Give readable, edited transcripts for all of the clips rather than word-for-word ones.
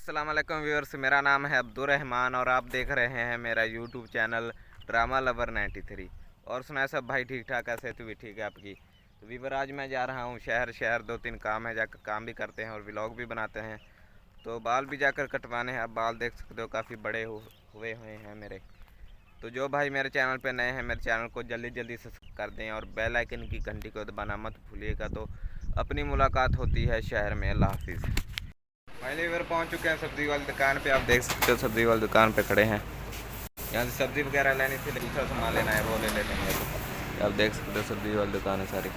अस्सलाम वालेकुम व्यूअर्स, मेरा नाम है अब्दुर्रहमान और आप देख रहे हैं मेरा यूट्यूब चैनल ड्रामा लवर 93। और सुना सब भाई ठीक ठाक है, सेहत भी ठीक है आपकी। तो व्यूअर आज मैं जा रहा हूँ शहर 2-3 काम है, जाकर काम भी करते हैं और व्लॉग भी बनाते हैं। तो बाल भी जाकर कटवाने हैं। आप बाल देख सकते हो काफ़ी बड़े हुए हैं मेरे। तो जो भाई मेरे चैनल पे नए हैं, मेरे चैनल को जल्दी जल्दी सब्सक्राइब कर दें और बेल आइकन की घंटी को दबाना मत भूलिएगा। तो अपनी मुलाकात होती है शहर में। अल्लाह हाफिज़। फाइनली वेर पहुंच चुके हैं सब्ज़ी वाली दुकान पे। आप देख सकते हो सब्ज़ी वाली दुकान पे खड़े हैं। यहाँ से सब्ज़ी वगैरह लेनी थी, दूसरा सामान लेना है वो ले लेते हैं। आप देख सकते हो सब्ज़ी वाली दुकान है सारी।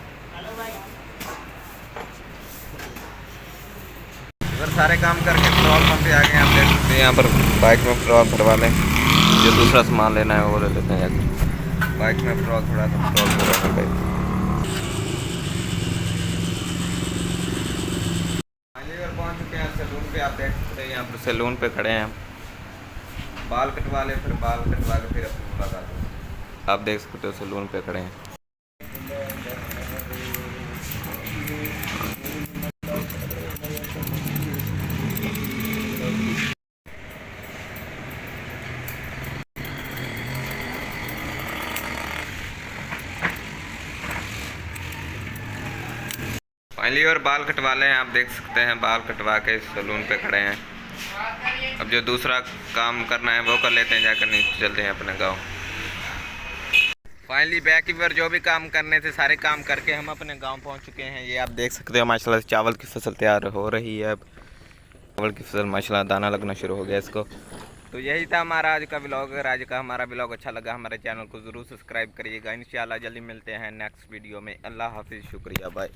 इधर सारे काम करके पेट्रोल पंप पे आ गए। आप देख सकते हैं यहाँ पर बाइक में पेट्रोल भरवा लें। जो दूसरा सामान लेना है वो ले लेते हैं जाकर। बाइक में पेट्रोल थोड़ा सा पेट्रोल भरवाना पड़ेगा। पहुंच चुके हैं सैलून पे। आप देख सकते हैं यहाँ पर सैलून पे खड़े हैं। बाल कटवा ले, फिर बाल कटवा के फिर अपनी मुलाकात। आप देख सकते हो सैलून पे खड़े हैं। फाइनली और बाल कटवा लें। आप देख सकते हैं बाल कटवा के सैलून पे खड़े हैं। अब जो दूसरा काम करना है वो कर लेते हैं जाकर, नहीं चलते हैं अपने गाँव। फाइनली बैक इवर जो भी काम करने थे सारे काम करके हम अपने गांव पहुंच चुके हैं। ये आप देख सकते हो माशाल्लाह से चावल की फसल तैयार हो रही है। अब चावल की फसल माशाल्लाह दाना लगना शुरू हो गया इसको। तो यही था हमारा आज का ब्लॉग। अगर आज का हमारा ब्लॉग अच्छा लगा हमारे चैनल को ज़रूर सब्सक्राइब करिएगा। इंशाल्लाह जल्दी मिलते हैं नेक्स्ट वीडियो में। अल्लाह हाफिज़, शुक्रिया, बाय।